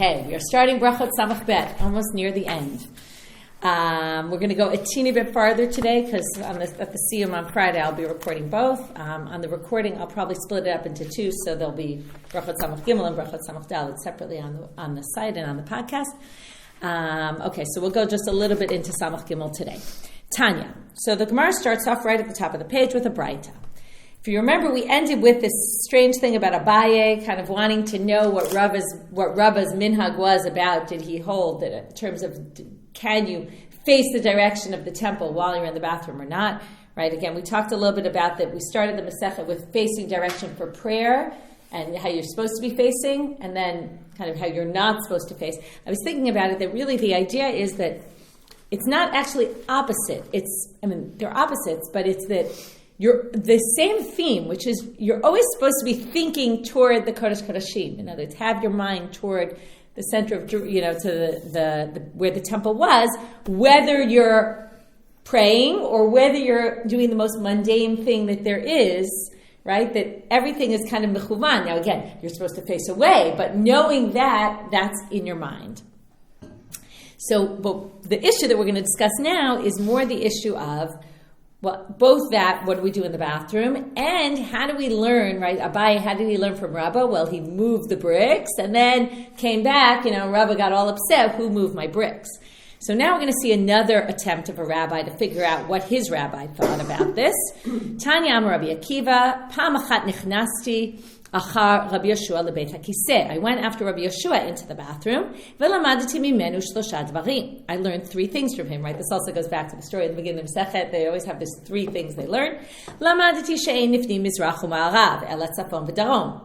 Okay, we are starting Berakhot Samach Bet, almost near the end. We're going to go a teeny bit farther today because at the Siyum on Friday I'll be recording both. On the recording I'll probably split it up into two, so there'll be Berakhot Samach Gimel and Berakhot Samach Dalet separately on the site and on the podcast. Okay, so we'll go just a little bit into Samach Gimel today. Tanya. So the Gemara starts off right at the top of the page with a Braita. If you remember, we ended with this strange thing about Abaye, kind of wanting to know what Rabba's minhag was about. Did he hold that in terms of can you face the direction of the temple while you're in the bathroom or not? Right? Again, we talked a little bit about that. We started the Masechet with facing direction for prayer and how you're supposed to be facing, and then kind of how you're not supposed to face. I was thinking about it that really the idea is that it's not actually opposite. They're opposites, but it's that you're the same theme, which is you're always supposed to be thinking toward the Kodesh Kodashim. In other words, have your mind toward the center of, to the where the temple was, whether you're praying or whether you're doing the most mundane thing that there is, right? That everything is kind of mechuvan. Now, again, you're supposed to face away, but knowing that, that's in your mind. So, but the issue that we're going to discuss now is more the issue of both that, what do we do in the bathroom, and how do we learn, right? Abaye, how did he learn from Rabba? Well, he moved the bricks and then came back, Rabba got all upset, who moved my bricks? So now we're going to see another attempt of a rabbi to figure out what his rabbi thought about this. Tanya Amar Rabbi Akiva, Pam achat nichnasti achar Rabbi Yeshua lebeit hakiseh. I went after Rabbi Yeshua into the bathroom. V'lamadati mimenu shlosha dvarim. I learned three things from him. Right, this also goes back to the story at the beginning of Masechet. They always have these three things they learn. Lamadati she'ein nifnim mizrach u'ma'arav ela tzafon v'darom.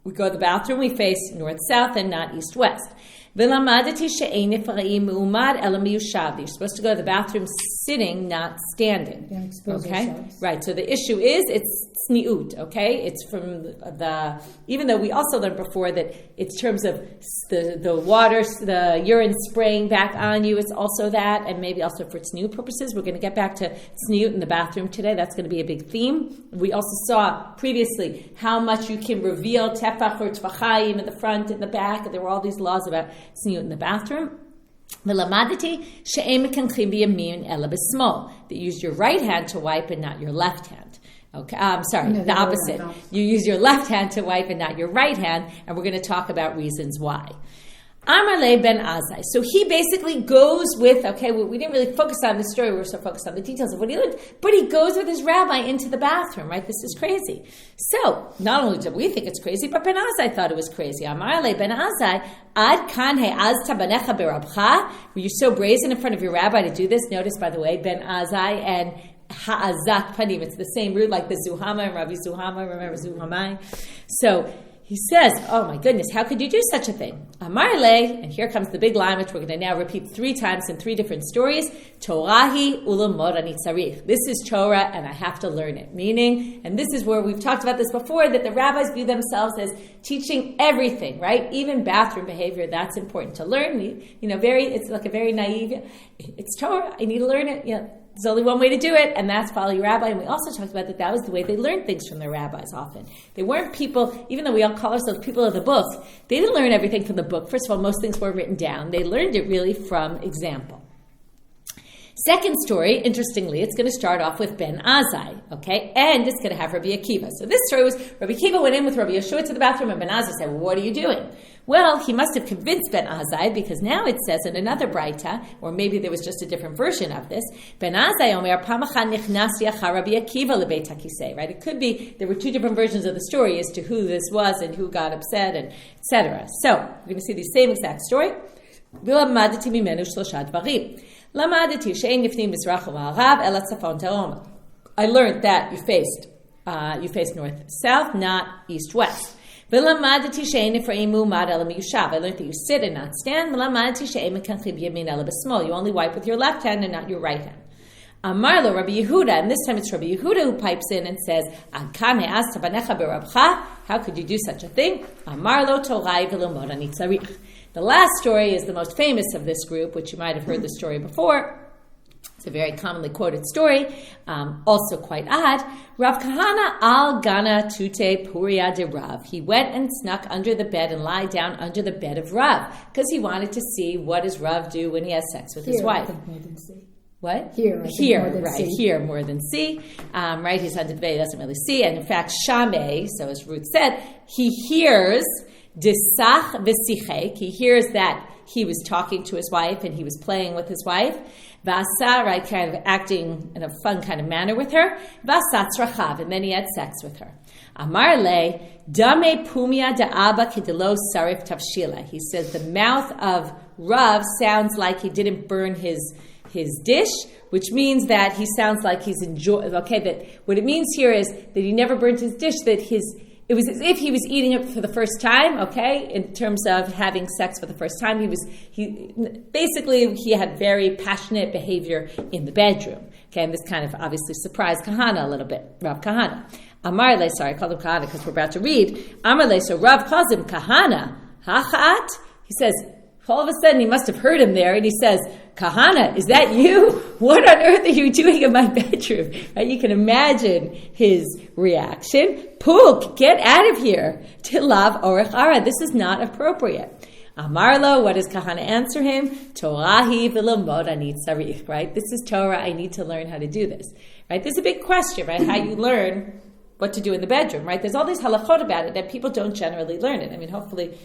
We go to the bathroom. We face north south and not east west. V'lamadati she'ein nifraim u'umad ela miyushav. You're supposed to go to the bathroom sitting, not standing. Okay, ourselves. Right. So the issue is it's tzniut. Okay, it's from the. Even though we also learned before that it's terms of the water, the urine spraying back on you. It's also that, and maybe also for tzniut purposes. We're going to get back to tzniut in the bathroom today. That's going to be a big theme. We also saw previously how much you can reveal tefach or tefachayim in the front and the back. And there were all these laws about tzniut in the bathroom. That you use your right hand to wipe and not your left hand. Okay, the opposite. You use your left hand to wipe and not your right hand, and we're going to talk about reasons why. Amarle ben Azai. So he basically goes with, we didn't really focus on the story, we were so focused on the details of what he learned, but he goes with his rabbi into the bathroom, right? This is crazy. So, not only did we think it's crazy, but Ben Azai thought it was crazy. Amarle ben Azai, ad kan he'az tabanecha berabcha. Were you so brazen in front of your rabbi to do this? Notice, by the way, Ben Azai and ha'azat panim, it's the same root like the Zuhama and Rabbi Zuhama, remember Zuhamai? So, he says, oh my goodness, how could you do such a thing? Amarle, and here comes the big line, which we're going to now repeat three times in three different stories. Torahi ulamod ani tzarich. This is Torah, and I have to learn it. Meaning, and this is where we've talked about this before, that the rabbis view themselves as teaching everything, right? Even bathroom behavior, that's important to learn. It's like a very naive, it's Torah, I need to learn it. There's only one way to do it, and that's follow your rabbi. And we also talked about that was the way they learned things from their rabbis often. They weren't people, even though we all call ourselves people of the book, they didn't learn everything from the book. First of all, most things weren't written down. They learned it really from example. Second story, interestingly, it's going to start off with Ben Azai, okay? And it's going to have Rabbi Akiva. So this story was, Rabbi Akiva went in with Rabbi Yeshua to the bathroom, and Ben Azai said, well, what are you doing? Well, he must have convinced Ben Azai, because now it says in another Braita, or maybe there was just a different version of this, Ben Azai omer, pamachan nichnasi achar Rabbi Akiva lebeit hakiseh, right? It could be, there were two different versions of the story as to who this was and who got upset, and etc. So, we're going to see the same exact story. V'lamadati mimenu shlosha dvarim. Lamadati she'ein nifnim mizrach u'ma'arav ela tzafon darom. I learned that you faced north south, not east west. V'lamadati she'ein nifraim u'mad ela miyushav. I learned that you sit and not stand. V'lamadati she'ein mekanchib yamin ela b'smol. You only wipe with your left hand and not your right hand. Amar lo Rabbi Yehuda, and this time it's Rabbi Yehuda who pipes in and says, Ad kan he'az tabanecha berabcha. How could you do such a thing? Amar lo torai v'lomod ani tzarich. The last story is the most famous of this group, which you might have heard the story before. It's a very commonly quoted story, also quite odd. Rav Kahana al Gana Tute Puria de Rav. He went and snuck under the bed and lied down under the bed of Rav because he wanted to see what does Rav do when he has sex with his wife. More than see. What? Here, right? See. Here more than see. Right? He's under the bed; he doesn't really see. And in fact, Shameh, so as Ruth said, he hears disach v'sichek. He hears that he was talking to his wife and he was playing with his wife. Vasa, right, kind of acting in a fun kind of manner with her. Vasa tzrachav, and then he had sex with her. Amar le dame pumia da'aba kedelo sarif tavshila. He says the mouth of Rav sounds like he didn't burn his dish, which means that he sounds like he's enjoying. Okay, that what it means here is that he never burnt his dish. That it was as if he was eating it for the first time. Okay, in terms of having sex for the first time, he had very passionate behavior in the bedroom. Okay, and this kind of obviously surprised Kahana a little bit. Rav Kahana, Amar le. Sorry, I called him Kahana because we're about to read Amar le. So Rav calls him Kahana. Hachat. He says. All of a sudden, he must have heard him there, and he says, Kahana, is that you? What on earth are you doing in my bedroom? Right? You can imagine his reaction. Puk, get out of here. Tilav orech ara. This is not appropriate. Amarlo, what does Kahana answer him? Torahi v'lomod ani tzarich. Right? This is Torah. I need to learn how to do this. Right? This is a big question, right? How you learn what to do in the bedroom, right? There's all these halachot about it that people don't generally learn it. I mean, hopefully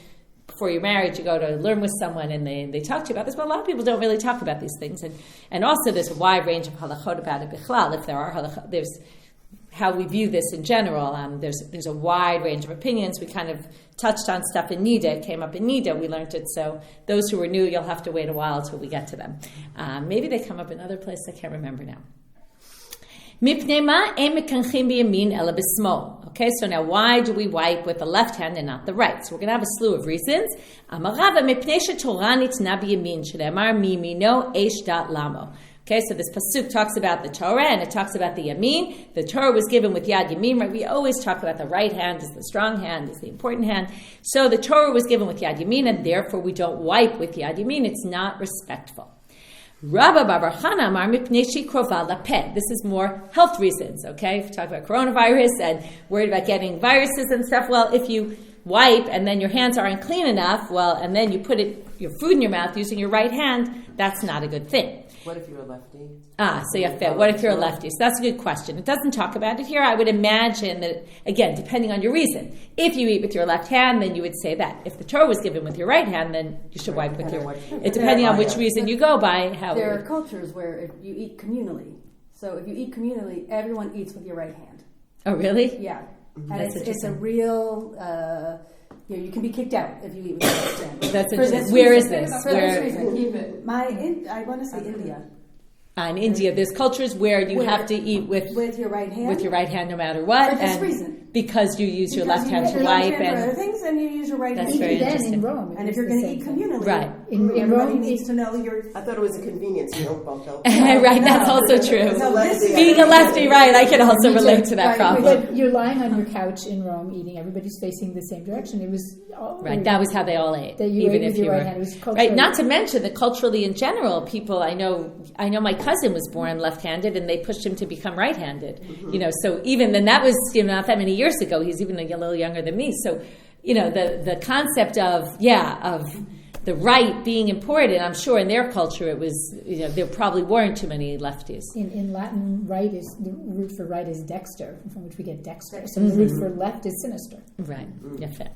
before you're married, you go to learn with someone and they talk to you about this, but a lot of people don't really talk about these things. And also there's a wide range of halachot about it. Bichlal, if there are halachot, there's how we view this in general. There's a wide range of opinions. We kind of touched on stuff in Nida. It came up in Nida. We learned it. So those who are new, you'll have to wait a while until we get to them. Maybe they come up in other places. I can't remember now. Okay, so now why do we wipe with the left hand and not the right? So we're going to have a slew of reasons. Okay, so this pasuk talks about the Torah and it talks about the yamin. The Torah was given with yad yamin, right? We always talk about the right hand as the strong hand, as the important hand. So the Torah was given with yad yamin, and therefore we don't wipe with yad yamin. It's not respectful. Rabba Baruchana Amar Mipnei Krova Lapeh. This is more health reasons, okay? If you talk about coronavirus and worried about getting viruses and stuff, well, if you wipe and then your hands aren't clean enough, well, and then you put your food in your mouth using your right hand, that's not a good thing. What if you're a lefty? What if you're a lefty? So that's a good question. It doesn't talk about it here. I would imagine that, again, depending on your reason. If you eat with your left hand, then you would say that. If the Torah was given with your right hand, then you should wipe with your... Depending on which reason you go by. There are cultures where if you eat communally. So if you eat communally, everyone eats with your right hand. Oh, really? Yeah. And it's a real... you can be kicked out if you eat with your left hand. That's interesting. Where is this? For this reason. Keep it. I want to say India. In India, there's cultures where you have to eat with your right hand. With your right hand, no matter what. For this reason. Because you use your left hand to wipe and other things, and you use your right hand. That's very interesting. In Rome, and if you're going to eat communally, right? Everybody needs to know your. I thought it was a convenience. You don't bump out. Right, that's also true. Being a lefty, right? I can also relate to that problem. But you're lying on your couch in Rome eating. Everybody's facing the same direction. It was right. That was how they all ate. Even if you were right. It was right. Not to mention that culturally, in general, people I know my cousin was born left-handed, and they pushed him to become right-handed. Mm-hmm. So even then, that was not that many years ago. He's even a little younger than me. So, the concept of the right being important, I'm sure in their culture it was, there probably weren't too many lefties. In Latin, the root for right is dexter, from which we get dexter. So the root for left is sinister. Right. Yeah, fair.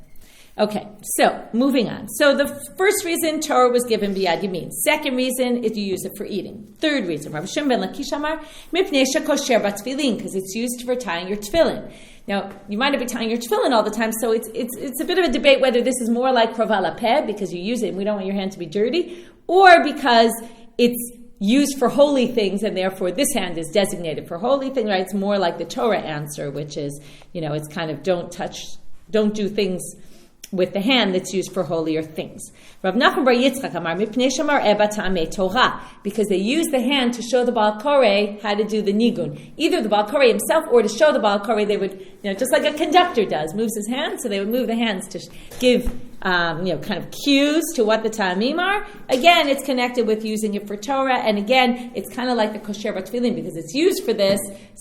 Okay, so moving on. So the first reason Torah was given biyad yamin. Second reason is you use it for eating. Third reason, Rabbi Shimon ben Lakish Amar, mipnei shekosher batfilin, because it's used for tying your tefillin. Now, you might not be tying your tefillin all the time, so it's a bit of a debate whether this is more like krova lapeh, because you use it and we don't want your hand to be dirty, or because it's used for holy things, and therefore this hand is designated for holy things, right? It's more like the Torah answer, which is, it's kind of don't do things with the hand that's used for holier things. Rav Nachman bar Yitzchak amar mipnei shamar eba ta'amei Torah, because they use the hand to show the Baal Koreh how to do the nigun. Either the Baal Koreh himself, or to show the Baal Koreh, they would, just like a conductor does, moves his hands, so they would move the hands to give, kind of cues to what the ta'amim are. Again, it's connected with using it for Torah, and again, it's kind of like the kosher b'tefillin, because it's used for this,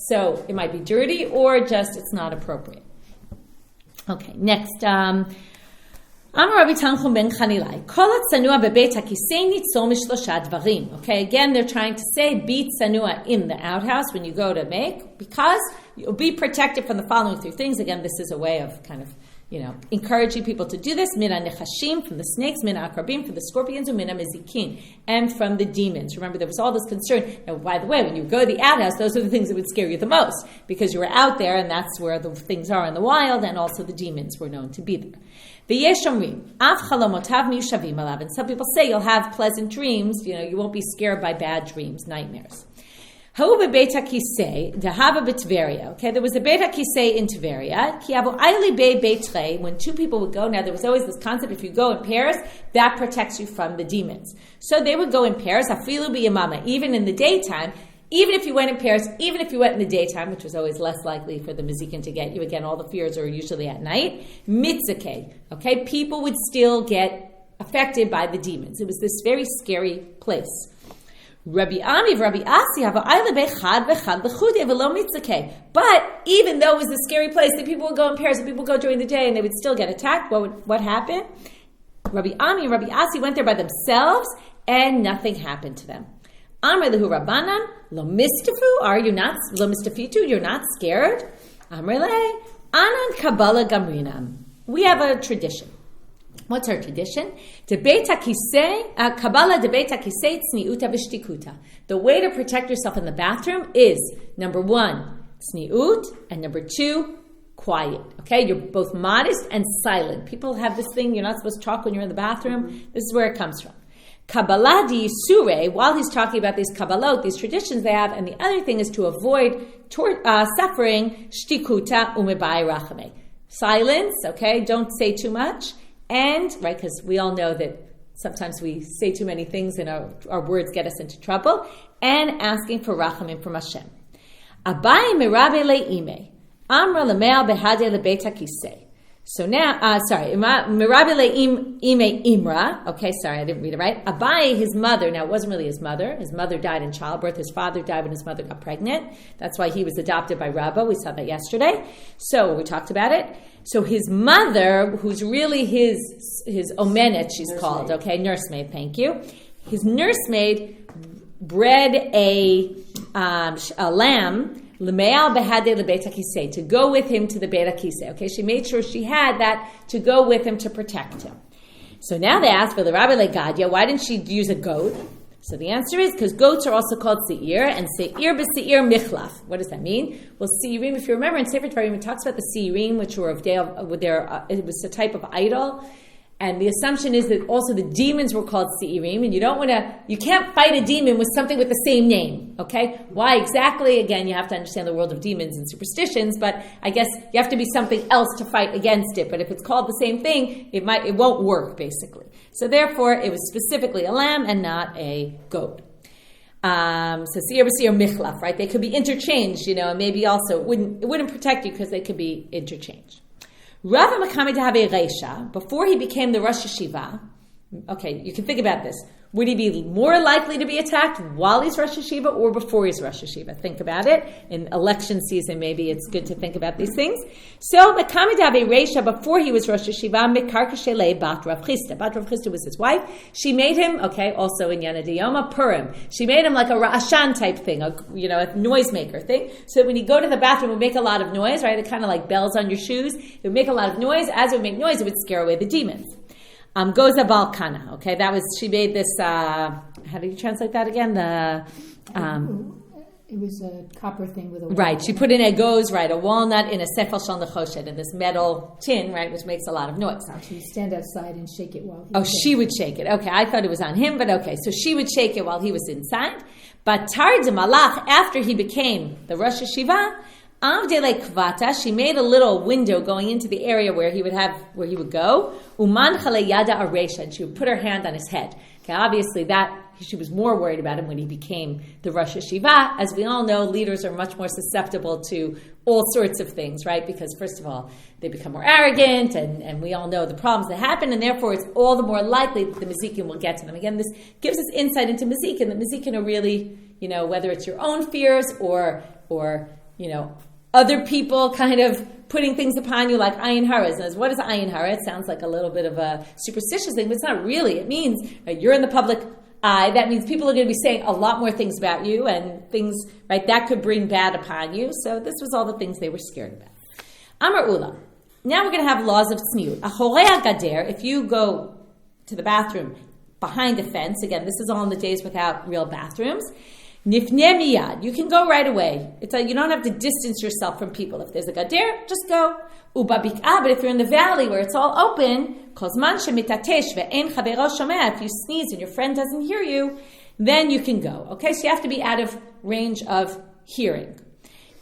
so it might be dirty, or just it's not appropriate. Okay, next, Amar Rabbi Tanchum ben Chanilai, Kol tzanua bebeit hakisei nitzol mishlosha dvarim. Okay, again, they're trying to say, be tzanua in the outhouse when you go to make, because you'll be protected from the following three things. Again, this is a way of kind of, encouraging people to do this. Mina nechashim, from the snakes, mina akrabim, from the scorpions, and mina mezikin, and from the demons. Remember, there was all this concern. Now, by the way, when you go to the outhouse, those are the things that would scare you the most, because you were out there, and that's where the things are in the wild, and also the demons were known to be there. And some people say you'll have pleasant dreams, you won't be scared by bad dreams, nightmares. Okay, there was a Beit HaKisei in Tveria. When two people would go, now there was always this concept, if you go in pairs, that protects you from the demons. So they would go in pairs, even in the daytime. Even if you went in pairs, even if you went in the daytime, which was always less likely for the Mezikin to get you, again, all the fears are usually at night, mitzakeh, okay, people would still get affected by the demons. It was this very scary place. Rabbi Ami, Rabbi Asi, but even though it was a scary place, that people would go in pairs, and people would go during the day, and they would still get attacked, what happened? Rabbi Ami and Rabbi Asi went there by themselves, and nothing happened to them. Amr lehu Rabbanan, lo mistafu, lo mistafitu, you're not scared? Amr le, anan kabbalah gamrinam. We have a tradition. What's our tradition? Kabbalah de beit hakisei tzniuta v'shtikuta. The way to protect yourself in the bathroom is, number one, tzniut, and number two, quiet. Okay, you're both modest and silent. People have this thing, you're not supposed to talk when you're in the bathroom. This is where it comes from. Kabbalah di Yisure, while he's talking about these kabbalot, these traditions they have, and the other thing is to avoid suffering, shtikuta umebai rachame. Silence, okay, don't say too much, and, right, because we all know that sometimes we say too many things and our words get us into trouble, and asking for rachamim from Hashem. Abai merabe le'ime, amra le'mea behade le'beit hakisei. So now, Merabi le'im ime imra. Okay, sorry, I didn't read it right. Abai, his mother, now it wasn't really his mother. His mother died in childbirth. His father died when his mother got pregnant. That's why he was adopted by Rabbah. We saw that yesterday. So we talked about it. So his mother, who's really his omenet, she's called, okay, nursemaid, thank you. His nursemaid bred a lamb, to go with him to the Beit HaKisei. Okay, she made sure she had that to go with him to protect him. So now they asked for the Rabbi Legadia, why didn't she use a goat? So the answer is because goats are also called seir, and seir b'seir michlaf. What does that mean? Well, seirim, if you remember in Sefer Dvarim, it talks about the seirim, which were it was a type of idol. And the assumption is that also the demons were called seirim, and you can't fight a demon with something with the same name, okay? Why exactly? Again, you have to understand the world of demons and superstitions, but I guess you have to be something else to fight against it. But if it's called the same thing, it won't work, basically. So therefore, it was specifically a lamb and not a goat. So seir b'seir michlaf, right? They could be interchanged, and maybe also it wouldn't protect you because they could be interchanged. Rav Makami Dehave Reisha, before he became the Rosh Yeshiva, okay, you can think about this. Would he be more likely to be attacked while he's Rosh Yeshiva or before he's Rosh Yeshiva? Think about it. In election season, maybe it's good to think about these things. So, Makami Dehave Reisha, before he was Rosh Yeshiva, Mikar Kashelei Bat Rav Chisda. Bat Rav Chisda was his wife. She made him, okay, also in Yana Diyoma, Purim. She made him like a Ra'ashan type thing, a noisemaker thing. So when you go to the bathroom, it would make a lot of noise, right? It kind of like bells on your shoes. It would make a lot of noise. As it would make noise, it would scare away the demons. Goza Balkana, okay, she made this, how do you translate that again? It was a copper thing with a walnut. Right, she put in a walnut in a sefel shal nechoshet, in this metal tin, right, which makes a lot of noise. She would stand outside and shake it while he was she would shake it. Okay, I thought it was on him, but okay, so she would shake it while he was inside. But Tardim Malach, after he became the Rosh Yeshiva, Avdele kvata, she made a little window going into the area where he would go. Uman chale yada aresha, and she would put her hand on his head. Okay, obviously she was more worried about him when he became the Rosh Hashiva. As we all know, leaders are much more susceptible to all sorts of things, right? Because first of all, they become more arrogant, and we all know the problems that happen, and therefore it's all the more likely that the Mazikin will get to them. Again, this gives us insight into Mazikin. The Mazikin are really, whether it's your own fears or other people kind of putting things upon you like ayin hara. And what is ayin hara? It sounds like a little bit of a superstitious thing, but it's not really. It means you're in the public eye. That means people are going to be saying a lot more things about you, and things, right, that could bring bad upon you. So this was all the things they were scared about. Amar Ula. Now we're going to have laws of tzniut. Achorei gader, if you go to the bathroom behind a fence, again, this is all in the days without real bathrooms, nifneh miyad, you can go right away. It's like you don't have to distance yourself from people. If there's a gader, just go. Ubabik'ah, but if you're in the valley where it's all open, kozman shemitatesh ve'en chavero shomeh, if you sneeze and your friend doesn't hear you, then you can go. Okay, so you have to be out of range of hearing.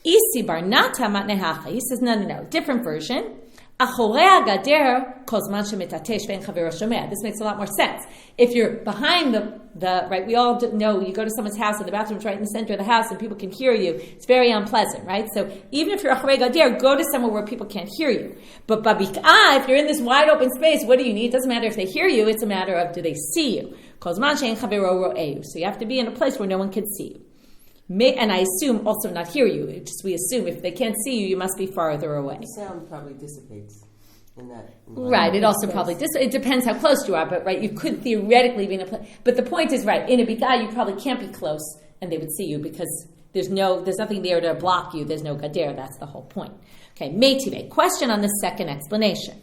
Isi barnata matnehacha. He says, no, different version. Achorei gader kozman shemitatesh ve'en chavero shomeh. This makes a lot more sense. If you're behind the right, we all know you go to someone's house and the bathroom's right in the center of the house and people can hear you. It's very unpleasant, right? So even if you're achorei gader, go to somewhere where people can't hear you. But babik'ah, if you're in this wide open space, what do you need? It doesn't matter if they hear you. It's a matter of do they see you? Kozman she'en chavero ro'ehu. So you have to be in a place where no one can see you. And I assume also not hear you. We assume if they can't see you, you must be farther away. The sound probably dissipates in that environment. Right, it also probably it depends how close you are, but right, you could theoretically be in a place. But the point is, right, in a bikah, you probably can't be close and they would see you because there's nothing there to block you. There's no gader. That's the whole point. Okay, meitive. Question on the second explanation.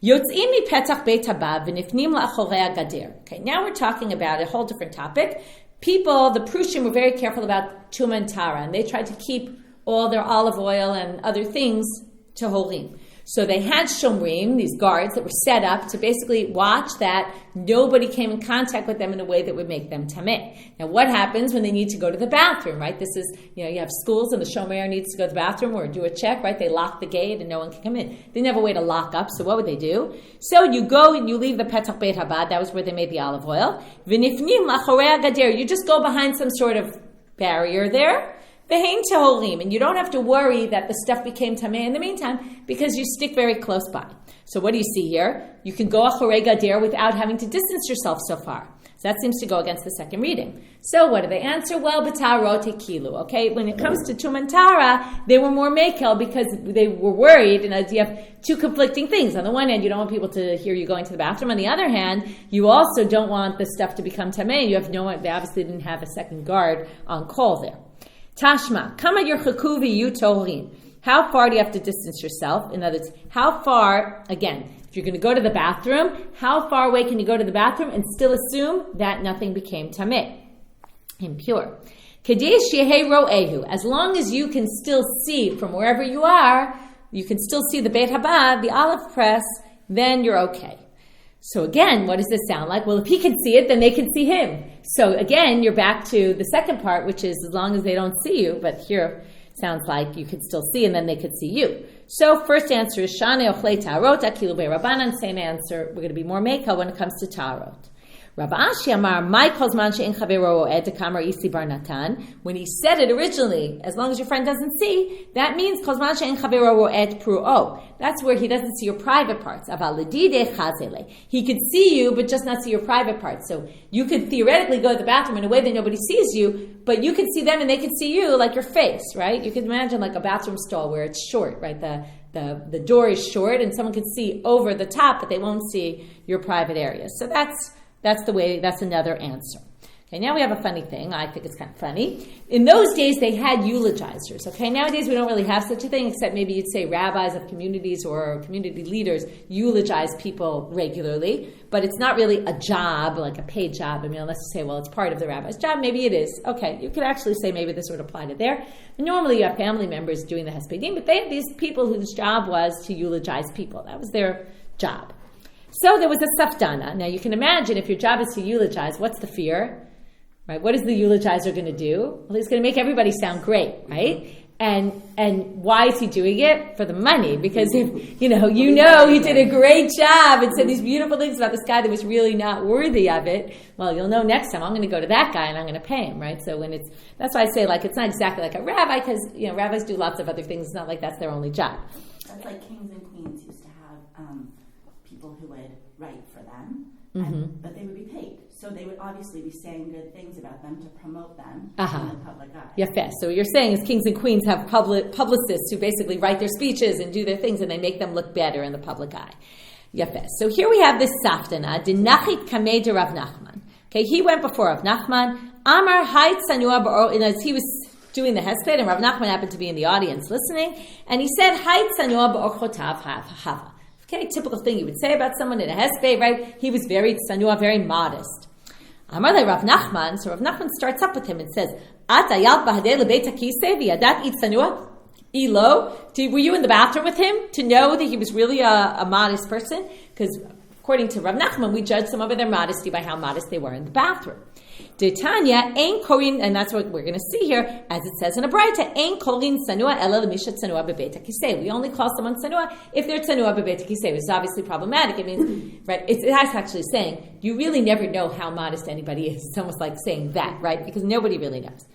Yotzim mi petach beit haba v'nifnim la'achorei gader. Okay, now we're talking about a whole different topic. People, the Prushim, were very careful about Tumah and Tara, and they tried to keep all their olive oil and other things to Holim. So they had shomrim, these guards that were set up to basically watch that nobody came in contact with them in a way that would make them tameh. Now what happens when they need to go to the bathroom, right? This is, you have schools and the shomer needs to go to the bathroom or do a check, right? They lock the gate and no one can come in. They didn't have a way to lock up, so what would they do? So you go and you leave the Petach Beit Habad, that was where they made the olive oil. V'nifnim lachorei gader, you just go behind some sort of barrier there. And you don't have to worry that the stuff became tameh in the meantime because you stick very close by. So what do you see here? You can go achorei gader without having to distance yourself so far. So that seems to go against the second reading. So what do they answer? Well, b'tarot kilu. Okay, when it comes to Tumah and Tara, they were more mekel because they were worried, and you have two conflicting things. On the one hand, you don't want people to hear you going to the bathroom. On the other hand, you also don't want the stuff to become tameh. You have they obviously didn't have a second guard on call there. Tashma, kama yerchaku v'yu torim. How far do you have to distance yourself? In other words, how far, again, if you're going to go to the bathroom, how far away can you go to the bathroom and still assume that nothing became tameh, impure? Kadesh yehei ro'ehu. As long as you can still see from wherever you are, you can still see the Beit Habad, the olive press, then you're okay. So again, what does this sound like? Well, if he can see it, then they can see him. So again, you're back to the second part, which is as long as they don't see you, but here sounds like you could still see and then they could see you. So first answer is Shane Ochlei Tarot, Akilu Be'Rabbanan, same answer. We're going to be more Mekel when it comes to Tarot. Rav Ashi Amar, Mai Kozman She'en Chavero Ro'ed Kamar Isi Bar Natan. When he said it originally, as long as your friend doesn't see, that means Kozman She'en Chavero Ro'ed Pru'o. That's where he doesn't see your private parts. Aval Ledide Chazele. He could see you, but just not see your private parts. So you could theoretically go to the bathroom in a way that nobody sees you, but you could see them and they could see you, like your face, right? You could imagine like a bathroom stall where it's short, right? The door is short and someone can see over the top, but they won't see your private areas. So that's the way, that's another answer. Okay, now we have a funny thing. I think it's kind of funny. In those days, they had eulogizers. Okay, nowadays we don't really have such a thing, except maybe you'd say rabbis of communities or community leaders eulogize people regularly, but it's not really a job, like a paid job. I mean, unless you say, well, it's part of the rabbi's job, maybe it is. Okay, you could actually say maybe this would apply to there. But normally you have family members doing the hespedim, but they have these people whose job was to eulogize people. That was their job. So there was a safdana. Now you can imagine if your job is to eulogize, what's the fear? Right? What is the eulogizer going to do? Well, he's going to make everybody sound great, right? And why is he doing it? For the money. Because if he did a great job and said these beautiful things about this guy that was really not worthy of it, well, you'll know next time I'm going to go to that guy and I'm going to pay him, right? So that's why I say it's not exactly like a rabbi, because rabbis do lots of other things. It's not like that's their only job. That's like kings and queens used to have people who would write for them, but they would be paid. So they would obviously be saying good things about them to promote them in the public eye. Yafeh. So what you're saying is kings and queens have publicists who basically write their speeches and do their things, and they make them look better in the public eye. Yafeh. So here we have this saftana, Dinachit Kamei de Rav Nachman. Okay, he went before Rav Nachman. Amar Hai Tsanua Ba'or, and as he was doing the hesped, and Rav Nachman happened to be in the audience listening, and he said, Hai Tsanua Ba'or Chotav Hava. Okay, typical thing you would say about someone in a hesped, right? He was very tsanua, very modest. Amar le Rav Nachman, so Rav Nachman starts up with him and says, At ayal bahadei lebeit hakisei v'yadat it tsanua? Elo, were you in the bathroom with him to know that he was really a modest person? Because according to Rav Nachman, we judge some of their modesty by how modest they were in the bathroom. Detanya ein korin, and that's what we're going to see here, as it says in a Braita, ein korin tsanua ela lemisha tsanua bebeit hakisei. We only call someone tsanua if they're tsanua bebeit hakisei, which is obviously problematic. It means, right? It's actually saying you really never know how modest anybody is. It's almost like saying that, right? Because nobody really knows.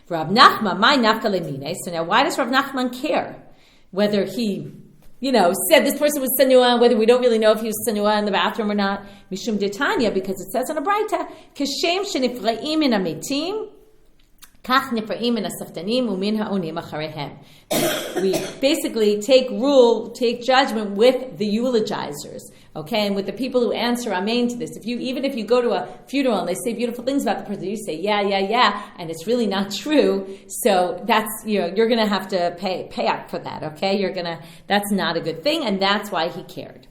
Rav Nachman, my nafka lemine. So now, why does Rav Nachman care whether he said this person was tsanua, whether we don't really know if he was tsanua in the bathroom or not? Mishum detanya, because it says on a Braita, Kashem shenifraim min ametim, kach nifraim min asaftanim umin ha'onim acharehem. We basically take judgment with the eulogizers, okay, and with the people who answer amen to this. Even if you go to a funeral and they say beautiful things about the person, you say yeah, and it's really not true. So that's you're going to have to pay up for that, okay? That's not a good thing, and that's why he cared.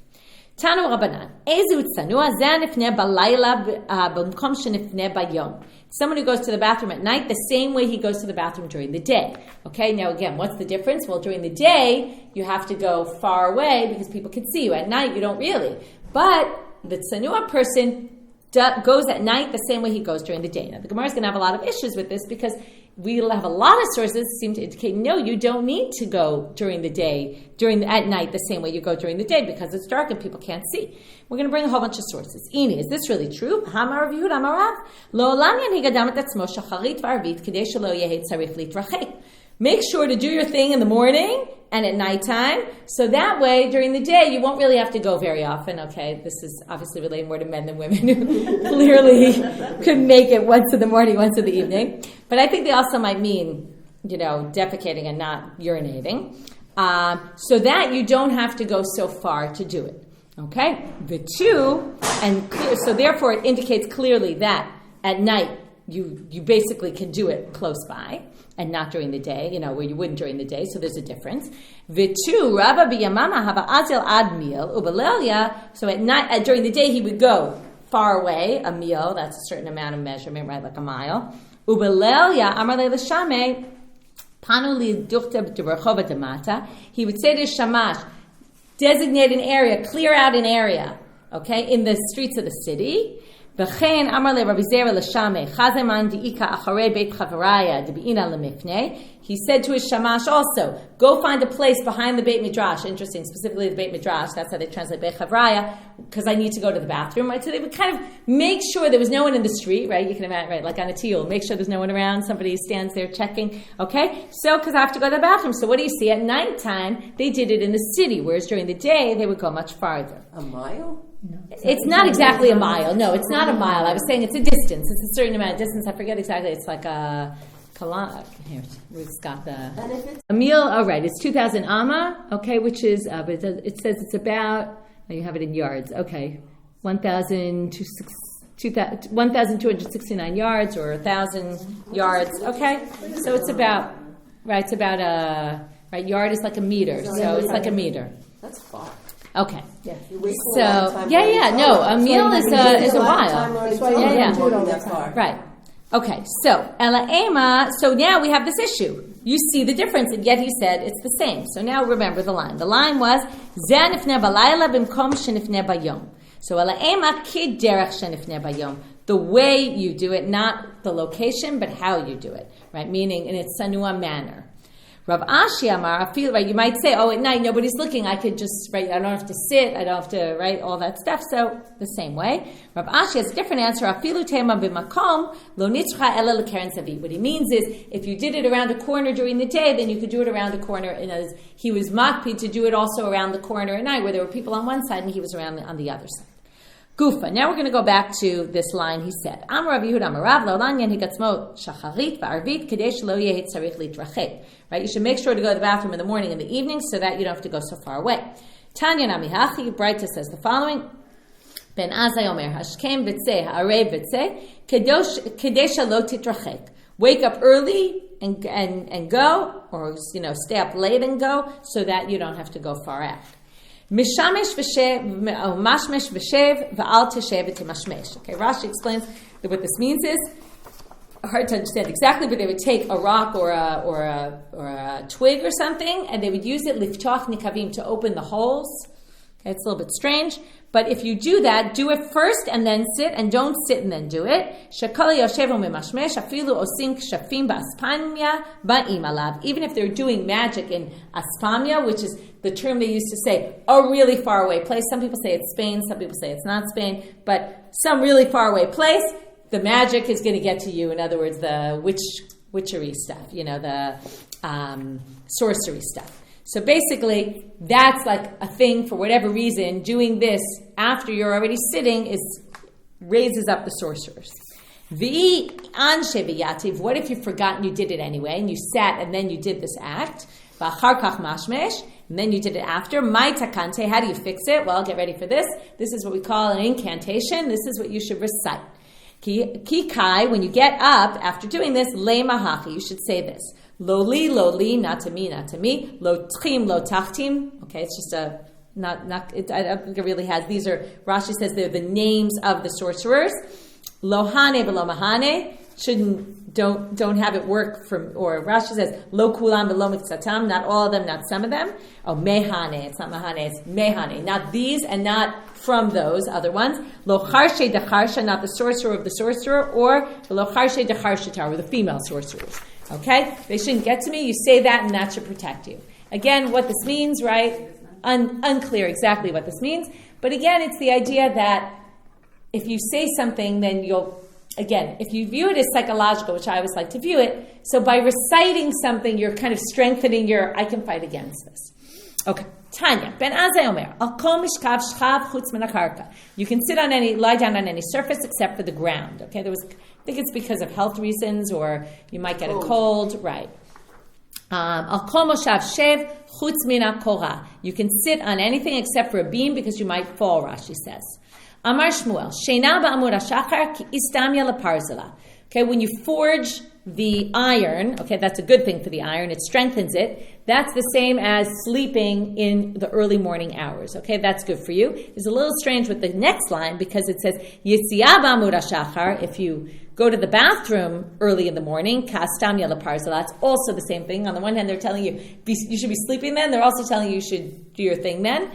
Tanu Rabbanan, ezu tsanua zeh nifneh balayla b'mkom shenifneh bayom. Someone who goes to the bathroom at night the same way he goes to the bathroom during the day. Okay, now again, what's the difference? Well, during the day, you have to go far away because people can see you. At night, you don't really. But the tsanua person goes at night the same way he goes during the day. Now, the Gemara is going to have a lot of issues with this because we'll have a lot of sources seem to indicate, no, you don't need to go during the day, at night the same way you go during the day because it's dark and people can't see. We're going to bring a whole bunch of sources. Ini, is this really true? Hamar Rav Yehuda Amar Rav, Lo olam yanhig adam et atzmo shacharit v'arvit kedei shelo yehi tzarich litrachek. Make sure to do your thing in the morning and at nighttime, so that way, during the day, you won't really have to go very often, okay? This is obviously relating more to men than women who clearly could make it once in the morning, once in the evening. But I think they also might mean, defecating and not urinating, so that you don't have to go so far to do it, okay? So therefore it indicates clearly that at night, you basically can do it close by and not during the day, where you wouldn't during the day. So there's a difference. V'tu Rabba b'yamama hava azil ad mil ubalelia. So at night, during the day, he would go far away, a mil. That's a certain amount of measurement, right, like a mile. Ubalelia amar le l'shamei panu li duchta b'Berakhot demata. He would say to Shamash, designate an area, clear out an area, okay, in the streets of the city. V'chein amar le Rabbi Zera l'shamei chazeman diika acharei beit chavaraya debiina lemifnei. He said to his shamash also, go find a place behind the Beit Midrash. Interesting, specifically the Beit Midrash. That's how they translate Beit Chavraya, because I need to go to the bathroom. Right? So they would kind of make sure there was no one in the street. Right? You can imagine, right? Like on a teal, make sure there's no one around. Somebody stands there checking. Okay, so because I have to go to the bathroom. So what do you see? At nighttime, they did it in the city, whereas during the day they would go much farther. A mile? No, it's not exactly a mile. No, it's not a mile. I was saying it's a distance. It's a certain amount of distance. I forget exactly. It's like a here. We've got a meal. Oh, right. It's 2,000 amma. Okay, which is but it says it's about. You have it in yards. Okay, 1,269 yards or 1,000 yards. Okay, so it's about right. It's about a right. Yard is like a meter, so it's like a meter. That's far. Okay. Yeah. So no, a meal is a while. Right. Okay. So Ela so now we have this issue. You see the difference, and yet he said it's the same. So now remember the line. The line was Zeh nifneh balayla b'mkom shenifneh bayom. So Ela ki derech shenifneh bayom. The way you do it, not the location, but how you do it. Right? Meaning in its sanua manner. Rav Ashi Amar, I feel, right, you might say, at night, nobody's looking, I could just, right, I don't have to sit, I don't have to, right, all that stuff. So, the same way. Rav Ashi has a different answer. Afilu tema b'makom, lo nitzcha ela l'keren savi. What he means is, if you did it around a corner during the day, then you could do it around a corner. And as he was makpid to do it also around the corner at night, where there were people on one side and he was around on the other side. Gufa. Now we're going to go back to this line he said. Amar Rav Yehuda Amar Rav lo lanyan higatzmo shacharit va'arvit kadesh lo yeh tzarich litrachet. Right? You should make sure to go to the bathroom in the morning and the evening so that you don't have to go so far away. Tanya nami hachi. Breita says the following. Ben Azai Omer hashkem v'tzeh ha'arei v'tzeh kadesh lo titrachet. Wake up early and go, or stay up late and go, so that you don't have to go far out. Mishamesh mashmesh v'shev v'al teshev v'timashmesh. Okay, Rashi explains that what this means is hard to understand exactly, but they would take a rock or a twig or something, and they would use it liftoch nikavim to open the holes. Okay, it's a little bit strange, but if you do that, do it first and then sit, and don't sit and then do it. Shekali yoshevu mimashmesh afilu osim kshafim ba'aspamya ba'im alav. Even if they're doing magic in aspamya, which is the term they used to say, a really far away place. Some people say it's Spain, some people say it's not Spain, but some really far away place, the magic is going to get to you. In other words, the witchery stuff, the sorcery stuff. So basically, that's like a thing for whatever reason. Doing this after you're already sitting raises up the sorcerers. V'i anshe v'yativ. What if you've forgotten you did it anyway, and you sat and then you did this act? V'achar kach mashmesh, and then you did it after. Mai takante. How do you fix it? Well, get ready for this. This is what we call an incantation. This is what you should recite. Ki kai. When you get up after doing this, le mahachi. You should say this. Loli, not to me. Lo tchim, lo tachtim. Okay, it's just I don't think it really has. These are, Rashi says they're the names of the sorcerers. Lohane v'lo mahane. Don't have it work from, or Rashi says, lo kulam v'lo miksatam. Not all of them, not some of them. Oh, mehane. It's not mahane, it's mehane. Not these and not from those other ones. Lo charshe de charsha, not the sorcerer of the sorcerer, or lo charshe de charshatar, or the female sorcerers. Okay? They shouldn't get to me. You say that, and that should protect you. Again, what this means, right? Unclear exactly what this means. But again, it's the idea that if you say something, then if you view it as psychological, which I always like to view it, so by reciting something, you're kind of strengthening I can fight against this. Okay. Tanya, Ben Azai Omer, Al kol mishkav shchav chutz min hakarka. You can lie down on any surface except for the ground. Okay, I think it's because of health reasons, or you might get a cold, right? Al kol moshav shev chutz min hakora. You can sit on anything except for a beam because you might fall, Rashi says. Amar Shmuel, sheina ba'amur hashachar ki istamya leparzela. Okay, when you forge the iron, okay, that's a good thing for the iron, it strengthens it. That's the same as sleeping in the early morning hours, okay, that's good for you. It's a little strange with the next line because it says, Yitziyah ba'amur hashachar, if you go to the bathroom early in the morning, kastamya leparzela, it's also the same thing. On the one hand, they're telling you should be sleeping then, they're also telling you should do your thing then.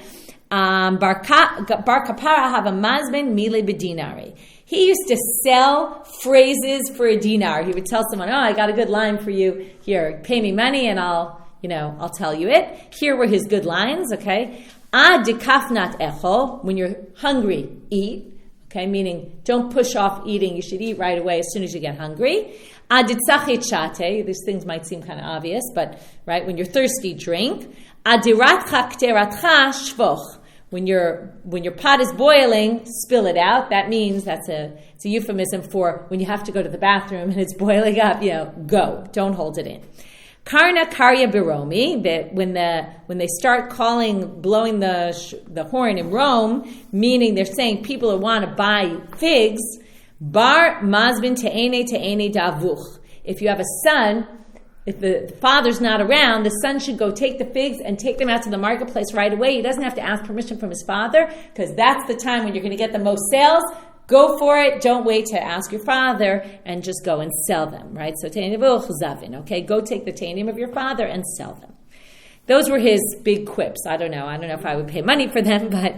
Bar kapara have a mazben mile bedinari. He used to sell phrases for a dinar. He would tell someone, I got a good line for you. Here, pay me money and I'll tell you it. Here were his good lines, okay? Ad dekafnat echol, when you're hungry, eat. Okay, meaning don't push off eating. You should eat right away as soon as you get hungry. Ad ditzachit shate, these things might seem kind of obvious, but right, when you're thirsty, drink. Ad diratcha kteratcha shvoch. When your pot is boiling, spill it out. That means it's a euphemism for when you have to go to the bathroom and it's boiling up. Go. Don't hold it in. Karna karya biromi. That when they start blowing the horn in Rome, meaning they're saying people who want to buy figs. Bar mazbin te'ene davuch. If you have a son. If the father's not around, the son should go take the figs and take them out to the marketplace right away. He doesn't have to ask permission from his father because that's the time when you're going to get the most sales. Go for it. Don't wait to ask your father and just go and sell them, right? So, okay, go take the tainim of your father and sell them. Those were his big quips. I don't know if I would pay money for them, but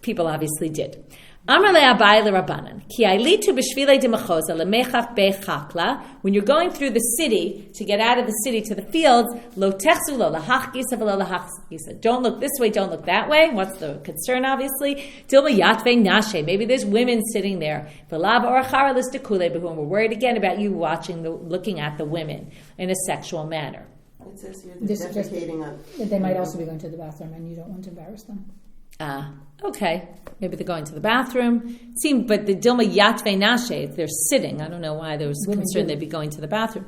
people obviously did. Amar le'abai le'rabanan, ki ailitu b'shvilei d'machoza le'mechach be'chakla. When you're going through the city, to get out of the city to the fields, lo techzu lo lahachgisa v'lo lahachgisa. Don't look this way, don't look that way. What's the concern, obviously? Dilma yatve nashe. Maybe there's women sitting there. V'lav orachara listakule b'hum. We're worried again about you looking at the women in a sexual manner. It says here they're defecating on. They might also be going to the bathroom, and you don't want to embarrass them. Okay. Maybe they're going to the bathroom. But the Dilma Yatve Nashe, they're sitting. I don't know why there was concern they'd be going to the bathroom.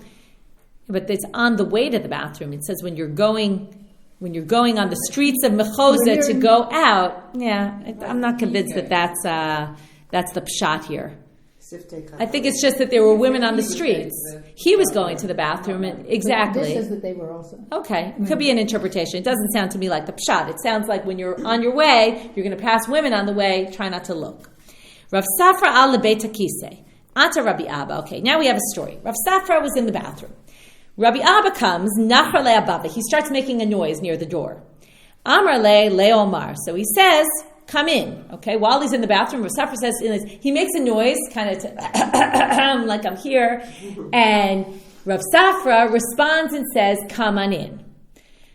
But it's on the way to the bathroom. It says when you're going on the streets of Mechoza to go out. Yeah, I'm not convinced that that's the pshat here. I think it's just that there were women on the streets. He was going to the bathroom, and exactly. This says that they were also. Okay, could be an interpretation. It doesn't sound to me like the pshat. It sounds like when you're on your way, you're going to pass women on the way. Try not to look. Rav Safra al lebeit hakisei. Ata Rabbi Abba. Okay, now we have a story. Rav Safra was in the bathroom. Rabbi Abba comes. Nachar le'ababa. He starts making a noise near the door. Amar le'omar. So he says, come in, okay? While he's in the bathroom, Rav Safra says, he makes a noise, kind of like I'm here, and Rav Safra responds and says, come on in.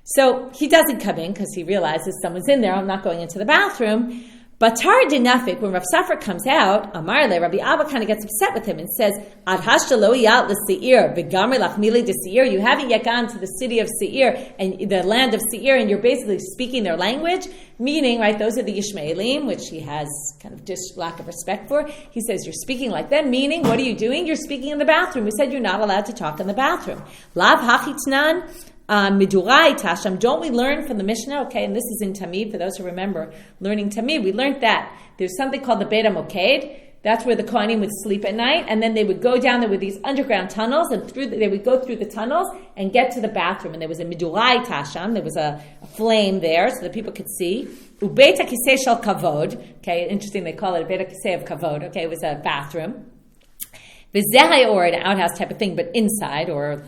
So he doesn't come in because he realizes someone's in there, I'm not going into the bathroom. But Tar Dinafik, when Rav Safra comes out, Amarle, Rabbi Abba kind of gets upset with him and says, Ad hashta lo yat l'Seir, v'gamer lachmili de Seir. You haven't yet gone to the city of Seir and the land of Seir, and you're basically speaking their language. Meaning, right, those are the Yishmaelim, which he has kind of lack of respect for. He says, you're speaking like them, meaning, what are you doing? You're speaking in the bathroom. We said you're not allowed to talk in the bathroom. Lav hachitnan. Midurai Tasham, don't we learn from the Mishnah? Okay, and this is in Tamid, for those who remember learning Tamid. We learned that there's something called the Beit HaMoked. That's where the Kohanim would sleep at night, and then they would go down there with these underground tunnels, and they would go through the tunnels and get to the bathroom. And there was a Midurai Tasham, there was a flame there so that people could see. Ubeit HaKisei Shel Kavod, okay, interesting, they call it a Beit HaKisei of Kavod, okay, it was a bathroom. V'zehai, or an outhouse type of thing, but inside, or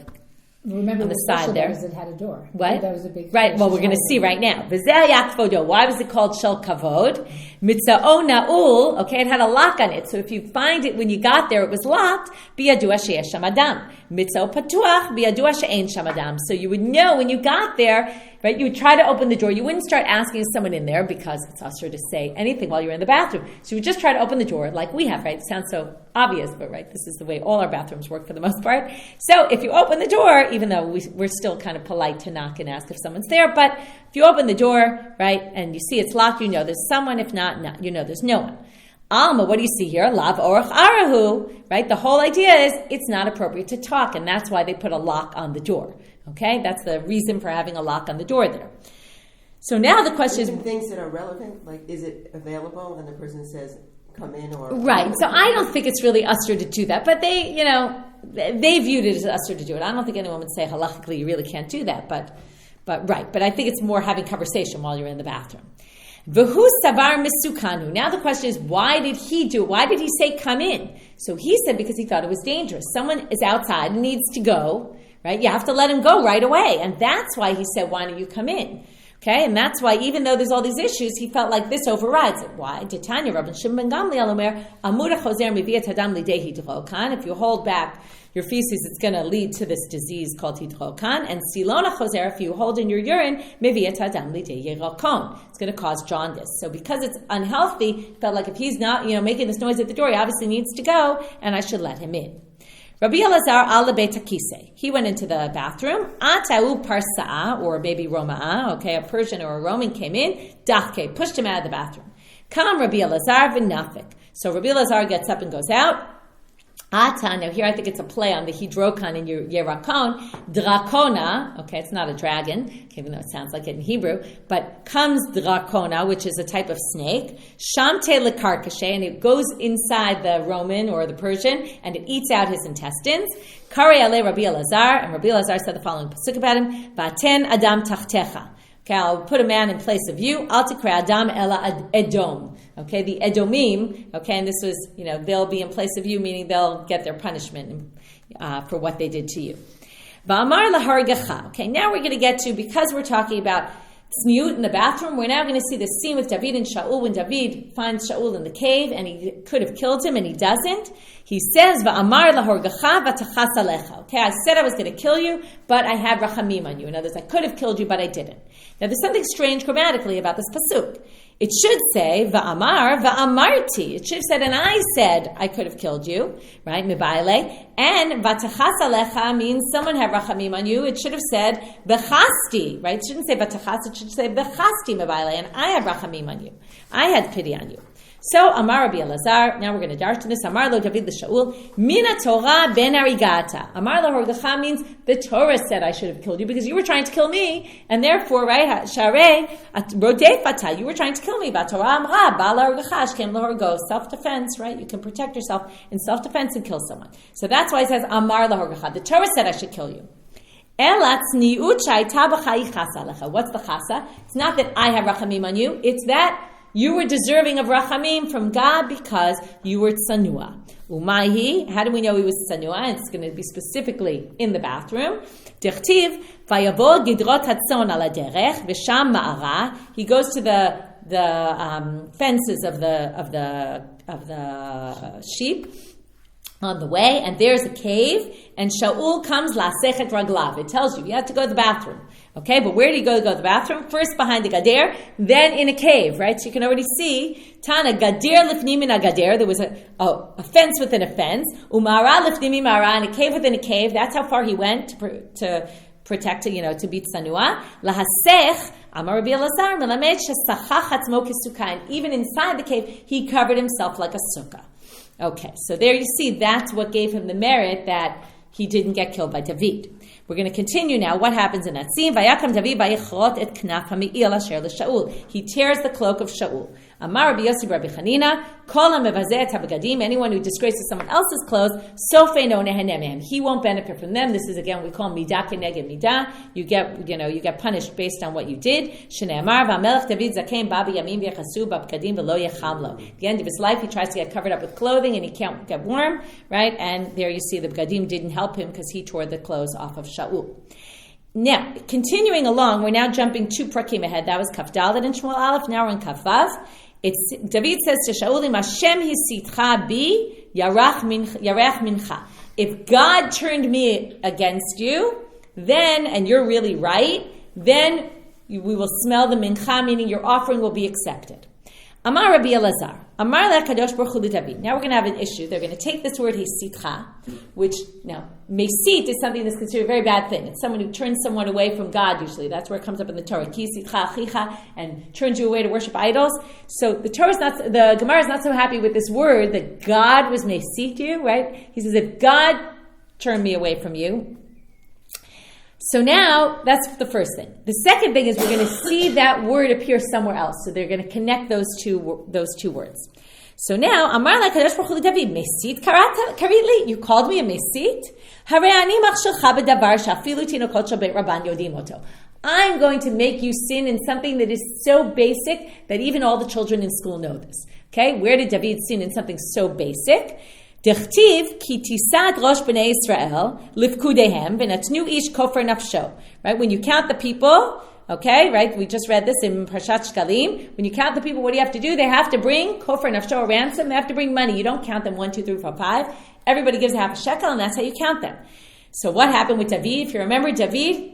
remember on the side there. It had a door. What? That was a big. Right. Well, we're going to see right now. Why was it called Shel Kavod? Mitzao Na'ul. Okay, it had a lock on it. So if you find it when you got there, it was locked. Biyadua sheyesh sham adam. Mitzao patuach. Biyadua she'ein sham adam. So you would know when you got there, right? You would try to open the door. You wouldn't start asking someone in there because it's usher to say anything while you're in the bathroom. So you would just try to open the door like we have, right? It sounds so obvious, but right, this is the way all our bathrooms work for the most part. So if you open the door, even though we're still kind of polite to knock and ask if someone's there, but if you open the door, right, and you see it's locked, you know there's someone. If not, you know there's no one. Alma, what do you see here? Lav orach arahu, right? The whole idea is it's not appropriate to talk, and that's why they put a lock on the door. Okay, that's the reason for having a lock on the door there. So now the question is things that are relevant, like is it available, and the person says come in or right. So I don't think it's really usher to do that, but they viewed it as usher to do it. I don't think anyone would say halachically you really can't do that, but right. But I think it's more having conversation while you're in the bathroom. V'hu savar misukanu. Now the question is, why did he do it? Why did he say come in? So he said because he thought it was dangerous. Someone is outside and needs to go, right? You have to let him go right away. And that's why he said, why don't you come in? Okay, and that's why even though there's all these issues, he felt like this overrides it. Why? Titania Rabban Shimon ben Gamliel Omer, Amura Choser Miviyat Hadam Lidehi Hidrokan. If you hold back your feces, it's going to lead to this disease called Hidrokan. And Silona Choser, if you hold in your urine, Miviyat Hadam Lidehi Hidrokan. It's going to cause jaundice. So because it's unhealthy, he felt like if he's not, making this noise at the door, he obviously needs to go, and I should let him in. Rabbi Elazar al lebeit hakisei. He went into the bathroom. Atau parsa'a, or maybe Roma'a, okay, a Persian or a Roman came in. Dachke, pushed him out of the bathroom. Kam Rabbi Elazar v'nafik. So Rabbi Elazar gets up and goes out. Ata, now here I think it's a play on the hidrokan in your yerakon. Drakona, okay, it's not a dragon, even though it sounds like it in Hebrew, but comes drakona, which is a type of snake. Shamte lekarkashe, and it goes inside the Roman or the Persian, and it eats out his intestines. Kare ale Rabbi Elazar, and Rabbi Elazar said the following pasuk about him: Vaten adam tachtecha. Okay, I'll put a man in place of you. Al tikra adam ela edom. Okay, the Edomim. Okay, and this was, they'll be in place of you, meaning they'll get their punishment for what they did to you. Va'amar lahargecha. Okay, now we're going to get to, because we're talking about tzniut in the bathroom. We're now going to see the scene with David and Shaul when David finds Shaul in the cave and he could have killed him and he doesn't. He says, "Va'amar lahorgacha v'tachas alecha." Okay, I said I was going to kill you, but I had rachamim on you. In other words, I could have killed you, but I didn't. Now, there's something strange grammatically about this pasuk. It should say, "Va'amar va'amarti." It should have said, "And I said I could have killed you," right? Mibaile. And "V'tachas alecha" means someone had rachamim on you. It should have said, "Bechasti," right? It shouldn't say "V'tachas." It should say "Bechasti mibaile," and I had rachamim on you. I had pity on you. So, Amar Rabbi Elazar, now we're going to darshan this. Amar lo David l'Shaul, mina Torah ben arigata. Amar lo horgacha means the Torah said I should have killed you because you were trying to kill me, and therefore, right, sharei rodefata, you were trying to kill me. Ba Torah amra, ba la horgacha, shkem lo horgo, self-defense, right? You can protect yourself in self-defense and kill someone. So that's why it says Amar lo horgacha. The Torah said I should kill you. What's the chasa? It's not that I have rachamim on you, it's that you were deserving of rachamim from God because you were tsanua. Umayhi, how do we know he was tsanua? It's going to be specifically in the bathroom. Dichtiv, vayavo gidrot hatzon ala derech, v'sham ma'ara. He goes to the fences of the sheep on the way, and there's a cave, and Shaul comes la'asechet raglav. It tells you have to go to the bathroom. Okay, but where did he go to the bathroom? First behind the gader, then in a cave, right? So you can already see, Tana, gader lifnim min gader, there was a fence within a fence, umara lifnim mara, and a cave within a cave. That's how far he went to protect, to beat sanua. Lahasech, Amar Rabbi Elazar, melamed shesachach atzmo kesuka, and even inside the cave, he covered himself like a sukkah. Okay, so there you see, that's what gave him the merit that he didn't get killed by David. We're going to continue now. What happens in that scene? Vayakam David vayichrot et knaf hami'il asher l'Shaul. He tears the cloak of Shaul. Amar Rabbi Yossi Rabbi Chanina, kol ha'mevazeh et ha'bagadim, anyone who disgraces someone else's clothes, sofeino nehenem mehem. He won't benefit from them. This is again we call midah keneged midah. You get punished based on what you did. Shneimar v'amelech David zakein ba b'yamim v'yechasu b'bagadim v'lo yecham lo. At the end of his life, he tries to get covered up with clothing and he can't get warm, right? And there you see the bagadim didn't help him because he tore the clothes off of Shaul. Now, continuing along, we're now jumping 2 prakim ahead. That was Kaf Dalet and Shmuel Aleph. Now we're in Kaf Vav. David says to Shaul, Hashem hisitcha bi yarach mincha. If God turned me against you, then, and you're really right, then we will smell the mincha, meaning your offering will be accepted. Amar Rabbi Elazar, Amar le'akadosh baruch hu David. Now we're going to have an issue. They're going to take this word hisitcha, which, now, mesit is something that's considered a very bad thing. It's someone who turns someone away from God, usually. That's where it comes up in the Torah. Ki sitcha achicha, and turns you away to worship idols. So the Gemara is not so happy with this word that God was mesit you, right? He says, if God turned me away from you. So now, that's the first thing. The second thing is we're going to see that word appear somewhere else. So they're going to connect those two words. So now, Amar LaKadosh Baruch Hu David, Mesit karitli, you called me a Mesit? Harei ani machshalcha b'davar shafilu tinokot shel beit rabban yodim oto. I'm going to make you sin in something that is so basic that even all the children in school know this. Okay, where did David sin in something so basic? Dechtiv ki tisat rosh b'nei Yisrael lifkudehem v'natnu ish kofer nafsho. Right, when you count the people, okay, right, we just read this in Parshat Shkalim. When you count the people, what do you have to do? They have to bring kofer nafsho, a ransom. They have to bring money. You don't count them 1, 2, 3, 4, 5. Everybody gives a half a shekel, and that's how you count them. So what happened with David? If you remember, David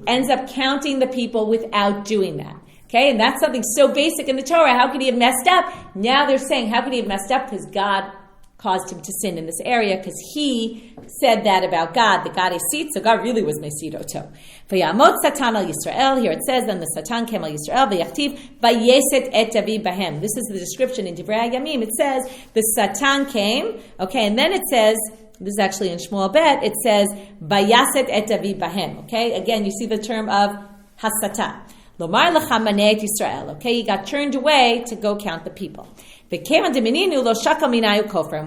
ends up counting the people without doing that. Okay, and that's something so basic in the Torah. How could he have messed up? Now they're saying, how could he have messed up? Because God caused him to sin in this area, because he said that about God, that God is seat, so God really was Mesid Oto. V'yamot Satan al Yisrael, here it says, then the Satan came al Yisrael, v'yachtiv, v'yeset et David bahem. This is the description in Divrei Yamim. It says, the Satan came, okay, and then it says, this is actually in Shmuel Bet, it says, v'yaset et David bahem, okay? Again, you see the term of hasata. Lomar lecha maneh et Yisrael, okay? He got turned away to go count the people. And when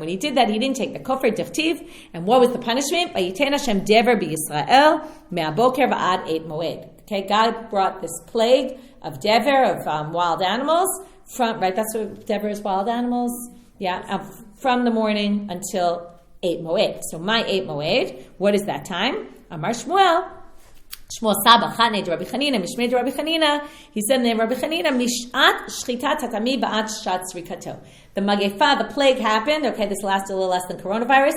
he did that, he didn't take the kofar dichtiv. And what was the punishment? Okay, God brought this plague of dever, of wild animals, from, right, that's what dever is, wild animals, from the morning until 8 moed. So my 8 moed, what is that time? Amar Shmuel, Shmuel Saba, Chane de Rabbi Chanina, Mishmei de Rabbi Chanina. He said in the name of Rabbi Chanina, Mishat Shchitat Hatami Ba'at Shat Srikato. The Magefa, the plague happened, okay, this lasted a little less than coronavirus,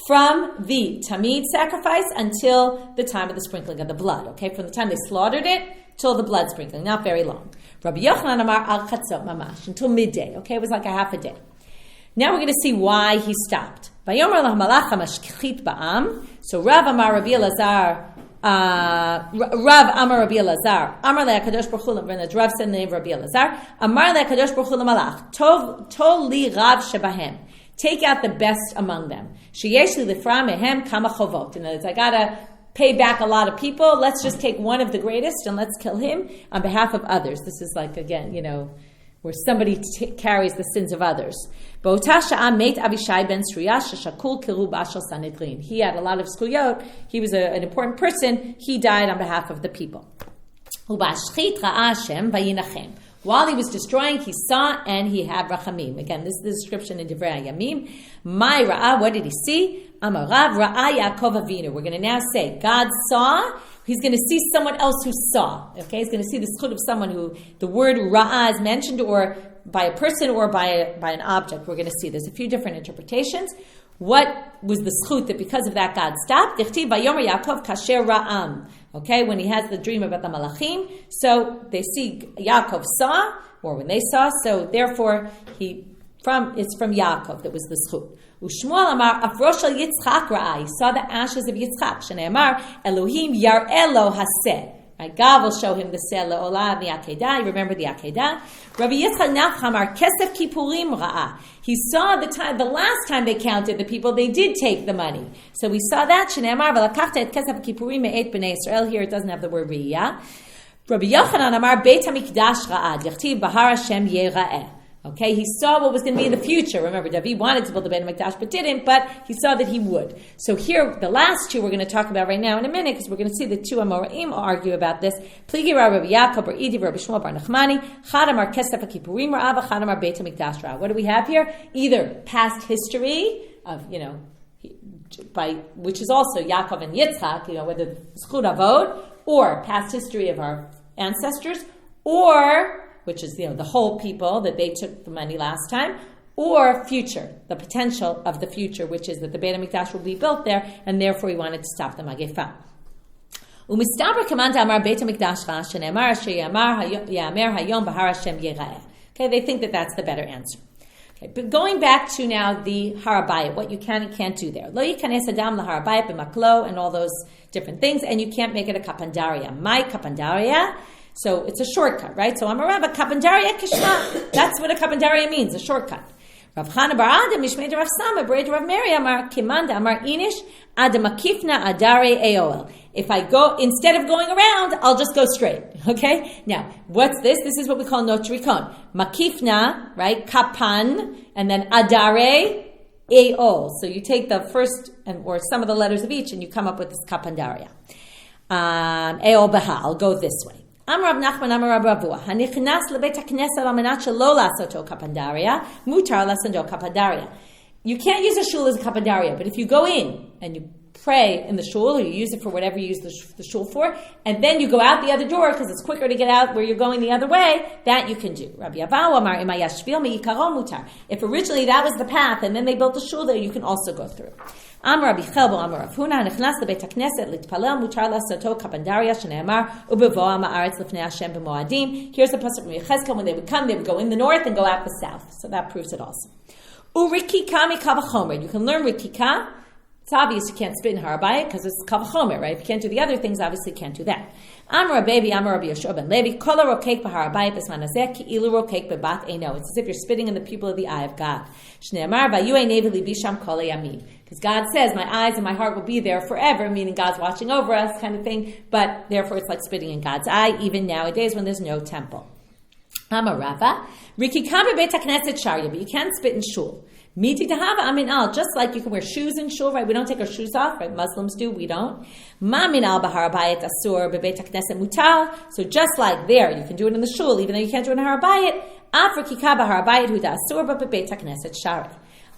from the Tamid sacrifice until the time of the sprinkling of the blood, okay, from the time they slaughtered it till the blood sprinkling, not very long. Rabbi Yochanan Amar Al Chatzot Mamash, until midday, okay, it was like a half a day. Now we're going to see why he stopped. So Rav Amar Rabbi Elazar, Rav Amar Rabbi Elazar, Amar le'akadosh baruch hu, and the Rav said in the name of Rabbi Elazar, Amar le'akadosh baruch hu l'malach, tol li rav shebahem, take out the best among them. Sheyesh li lifra mehem kama chovot. In other words, I gotta pay back a lot of people. Let's just take one of the greatest and let's kill him on behalf of others. This is like, again, where somebody carries the sins of others. He had a lot of zchuyot. He was an important person. He died on behalf of the people. While he was destroying, he saw and he had rachamim. Again, this is the description in Divrei Hayamim. My ra'ah, what did he see? Amarav ra'ah Yaakov Avinu. We're going to now say, God saw. He's going to see someone else who saw. Okay, he's going to see the zchut of someone who the word ra'ah is mentioned, or by a person or by an object. We're going to see there's a few different interpretations. What was the zchut that because of that God stopped? Dichtiv vayomer Yaakov kasher ra'am. Okay, when he has the dream about the malachim, so they see Yaakov saw, or when they saw, so therefore it's from Yaakov that was the zchut. Ushmuel Amar Afrosh al Yitzchak Ra'ai. He saw the ashes of Yitzchak. Shneimar Elohim Yar'elo Haseh. Right, God will show him the seh le'olah and the akedah. You remember the akedah. Rabbi Yitzchak Naf Amar Kesef Kippurim Ra'ah. He saw the last time they counted the people, they did take the money. So we saw that. Shneimar V'lakachta et Kesef Kippurim me'et b'nei Yisrael. Here it doesn't have the word riyah. Rabbi Yochanan Amar Beit HaMikdash Ra'ah. Dichtiv Bahar Hashem Yera'eh. Okay, he saw what was going to be in the future. Remember, David wanted to build the Beit HaMikdash, but didn't, but he saw that he would. So here, the last two we're going to talk about right now in a minute, because we're going to see the two Amoraim argue about this. Pligi Rabbi Yaakov or Idi Rabbi Shmuel bar Nachmani, Chad Amar Kesef HaKippurim Ra'ah, Chad Amar Beit HaMikdash Ra'ah. What do we have here? Either past history of, which is also Yaakov and Yitzchak, whether Zchut Avod, or past history of our ancestors, or which is, the whole people that they took the money last time, or future, the potential of the future, which is that the Beit HaMikdash will be built there, and therefore he wanted to stop the Magefa. Okay, they think that that's the better answer. Okay, but going back to now the Harabayit, what you can and can't do there. Lo yikanes adam laHarabayit b'maklo, and all those different things, and you can't make it a kapandaria. My kapandaria. So it's a shortcut, right? So I'm a rabbi, kapandaria kishma. That's what a kapandaria means, a shortcut. Rav Chana bar Adam, Mishmei Rav Sama, Berakhot Rav Mary, Amar Kimanda, Amar Inish, Adamakifna Adare Eol. If I go, instead of going around, I'll just go straight, okay? Now, what's this? This is what we call notrikon. Makifna, right? Kapan, and then Adare Eol. So you take the first, or some of the letters of each, and you come up with this kapandaria. Eol Beha, I'll go this way. Amar Rav Nachman, Amar Rav Ravua. Hanichnas lebeit hakneset al menat shelo lasoto kapandaria, mutar lasoto kapandaria. You can't use a shul as a kapandaria, but if you go in and you pray in the shul, or you use it for whatever you use the shul for, and then you go out the other door because it's quicker to get out where you're going the other way, that you can do. Rabbi Avahu Amar imayashvil meikaro mutar. If originally that was the path, and then they built the shul there, you can also go through. Amar Rabbi Chelbo Amar Rav Huna Nichnas lebeit hakneset litpalel mutar lasoto kapandaria shneimar ubevoa ma'aretz lifnei Hashem b'moadim. Here's the pasuk from Yechezkel. When they would come, they would go in the north and go out the south. So that proves it also. Urikika mikavachomer. You can learn rikika. It's obvious you can't spit in Harabayit because it's kavachomer, right? If you can't do the other things, obviously you can't do that. Amar Baby, Amar Rabbi Yoshua ben Levi, Kola rokek b'Harabayit b'smanazeh ki ilu rokek b'bat eino. It's as if you're spitting in the pupil of the eye of God. Shneimar vayu einev libi sham kol yamim. Because God says, my eyes and my heart will be there forever, meaning God's watching over us, kind of thing. But therefore, it's like spitting in God's eye, even nowadays when there's no temple. Amar Rava, rikika b'beit hakneset sharya, but you can't spit in shul. Miti tahava amin al, just like you can wear shoes in shul, right? We don't take our shoes off, right? Muslims do, we don't. Ma min al b'Harabayit asur b'beit hakneset mutar. So just like there, you can do it in the shul, even though you can't do it in Harabayit. Af rikika b'Harabayit huda asur b'beit hakneset shari.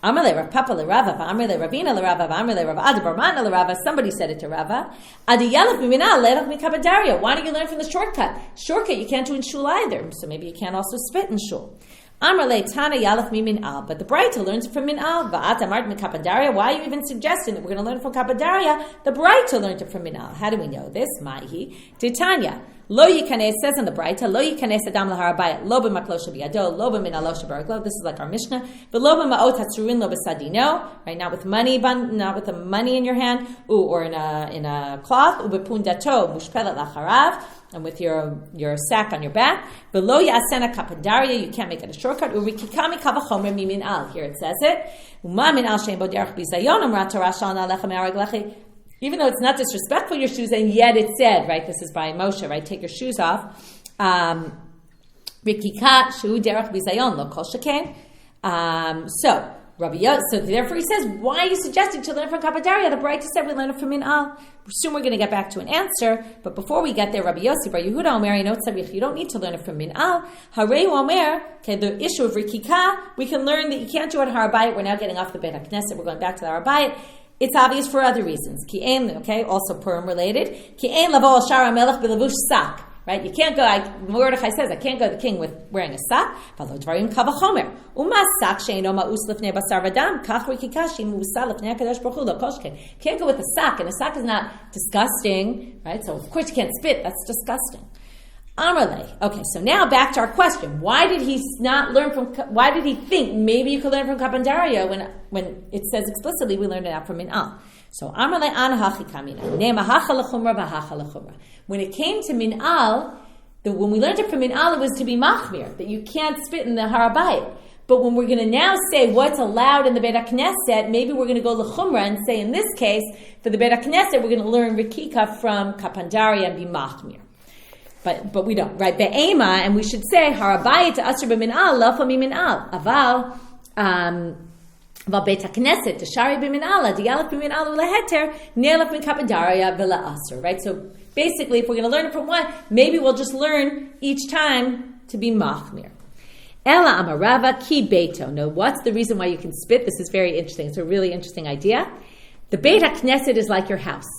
Amrle Rav Papa l'Rava, Amrle Ravina l'Rava, Amrle Rav Ada bar Matna l'Rava. Somebody said it to Rava. Adi Yalef Miminal Lerach Mikabadaria. Why don't you learn from the shortcut? Shortcut you can't do in shul either, so maybe you can't also spit in shul. Amrle Tana Yalef Miminal, but the Braita learns from Minal. Va'at Amart Mikabadaria. Why are you even suggesting that we're going to learn from Kabadaria? The Braita learned it from Minal. How do we know this? Maihi Titania. Lo yikaneh, says in the Braita, lo yikaneh adam laharabayit, lo b'maklo shebiyado, lo b'minalo shebaraklo. This is like our Mishnah. But lo b'ma'ot hatzurin, lo b'sadino. Right, not with money, not with the money in your hand, or in a cloth. U'b'pundato mushpelet lacharav, and with your sack on your back. But lo yasena kapadaria, you can't make it a shortcut. Urikikami kavachomer mimin al. Here it says it. Uma min al shein bo derech bizayon amrat Torah shal na'lechem araglechi. Even though it's not disrespectful, your shoes, and yet it said, right, this is by Moshe, right, take your shoes off. Rikika shu derech bizayon lo kol sheken. So therefore he says, why are you suggesting to learn from Kapadaria? The Braita said we learn it from Min'al. Soon we're going to get back to an answer, but before we get there, Rabbi Yossi Bar Yehuda Omer, you don't need to learn it from Min'al. Harei Omer, okay, the issue of Rikika, we can learn that you can't do it Har Bayit. We're now getting off the Beit HaKnesset. We're going back to the Har Bayit. It's obvious for other reasons. Ki'en, okay, also Purim related. Ki'en lavo al shara melech b'levush sak. Right? You can't go, Mordechai says, I can't go to the king with wearing a sak. V'lo dvarim kavachomer. Uma sak she'eno ma'us lefnei basar v'dam. Kach rikikashi mu'usa lefnei HaKadosh Baruch Hu lo koshken. Can't go with a sak, and a sak is not disgusting, right? So of course you can't spit. That's disgusting. Amarle. Okay, so now back to our question. Why did he think maybe you could learn from Kapandaria when it says explicitly we learned it out from Min'al? So Amarle anahachi kamina. Nema hacha lechumra v'hacha lechumra. When it came to Min'al, when we learned it from Min'al, it was to be machmir, that you can't spit in the Har Bayit. But when we're going to now say what's allowed in the Beit HaKnesset, maybe we're going to go lechumra and say in this case, for the Beit HaKnesset, we're going to learn Rikika from Kapandaria and be machmir. But we don't, right? Be'ema, and we should say harabayit to asur b'min'al, lo fa mi'min'al. Aval Beit HaKnesset to shari b'min'al, adiyalef b'min'al u'leheter, ne'elef min kapadaria v'la asur. Right? So basically, if we're going to learn it from one, maybe we'll just learn each time to be machmir. Ela amarava ki beito. Now, what's the reason why you can spit? This is very interesting. It's a really interesting idea. The Beit HaKnesset is like your house.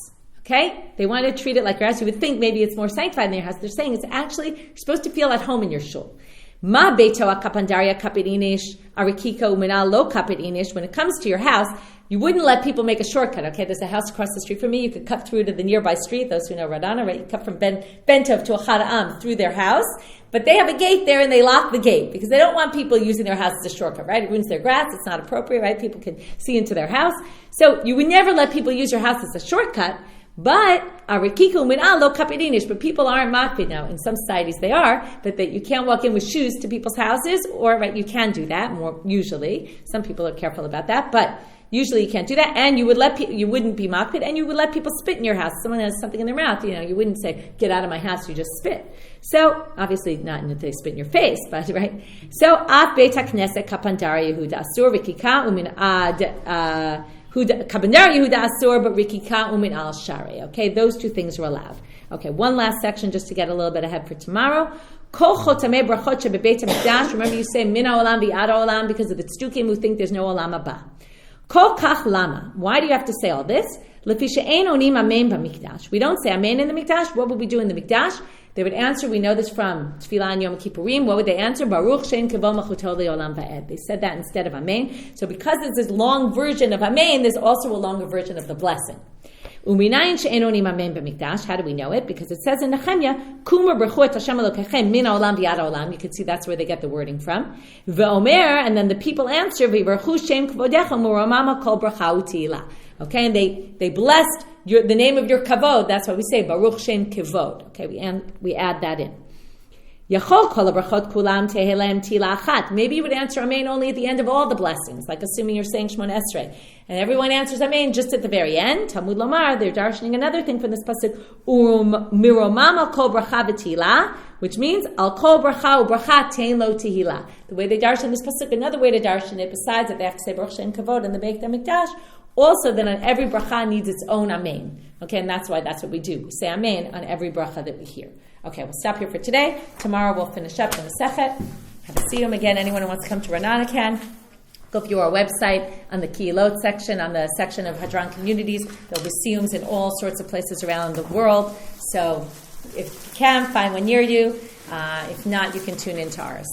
Okay? They want to treat it like your house. You would think maybe it's more sanctified than your house. They're saying it's actually, you're supposed to feel at home in your shul. Ma beito kapandaria kapit inish, arikiko uminal lo kapit inish. When it comes to your house, you wouldn't let people make a shortcut. Okay, there's a house across the street from me. You could cut through to the nearby street. Those who know Radana, right? You cut from Bentov to Achad through their house. But they have a gate there and they lock the gate because they don't want people using their house as a shortcut, right? It ruins their grass. It's not appropriate, right? People can see into their house. So you would never let people use your house as a shortcut. But but people aren't makpid now. In some societies they are, but that you can't walk in with shoes to people's houses, or right, you can do that more usually. Some people are careful about that, but usually you can't do that. And you wouldn't be makpid, and you would let people spit in your house. Someone has something in their mouth, you wouldn't say, "Get out of my house," you just spit. So obviously not that they spit in your face, but right. So af beit hakneset kapandar Yehuda asur v'kika umin ad. Kabandar Yehuda Asur, but Rikika Umin Al Shari. Okay, those two things are allowed. Okay, one last section just to get a little bit ahead for tomorrow. Kol Chotamei Brachot Shebebeit HaMikdash. Remember you say Min HaOlam V'Ad HaOlam because of the Tzdukim who think there's no Olam Haba. Kol Kach Lama. Why do you have to say all this? Lefi she'ein onim Amen b'Mikdash. We don't say Amen in the Mikdash. What would we do in the Mikdash? They would answer, we know this from Tefillah and Yom Kippurim. What would they answer? Baruch shem kevod machuto le'olam va'ed. They said that instead of Amen. So because there's this long version of Amen, there's also a longer version of the blessing. Uminayin she'en onim Amen b'Mikdash. How do we know it? Because it says in Nehemiah, Kumar b'chot Hashem Elokechem min ha'olam v'yad ha'olam. You can see that's where they get the wording from. Ve'omer, and then the people answer, v'yivarchu shem kvodecha mu'ramama kol bracha u'tihila. Okay, and they blessed the name of your kevod. That's why we say Baruch Shem Kevod. Okay, we add that in. Yachol kol habrachot kulam tehelem tila achat. Maybe you would answer Amen only at the end of all the blessings, like assuming you're saying Shmon Esrei, and everyone answers Amen just at the very end. Talmud Lomar, they're darshaning another thing from this pasuk, miromama kol bracha v'tila, which means al kol bracha u'bracha tein lo tehila. The way they darshan this pasuk, another way to darshan it, besides that they have to say Baruch Shem Kevod in the Beit HaMikdash, also, then on every bracha needs its own amen. Okay, and that's what we do. We say amen on every bracha that we hear. Okay, we'll stop here for today. Tomorrow we'll finish up the Masechet. Have a siyum again. Anyone who wants to come to Ranana can. Go view our website on the Kehilot section, on the section of Hadran communities. There'll be siyums in all sorts of places around the world. So if you can, find one near you. If not, you can tune into ours.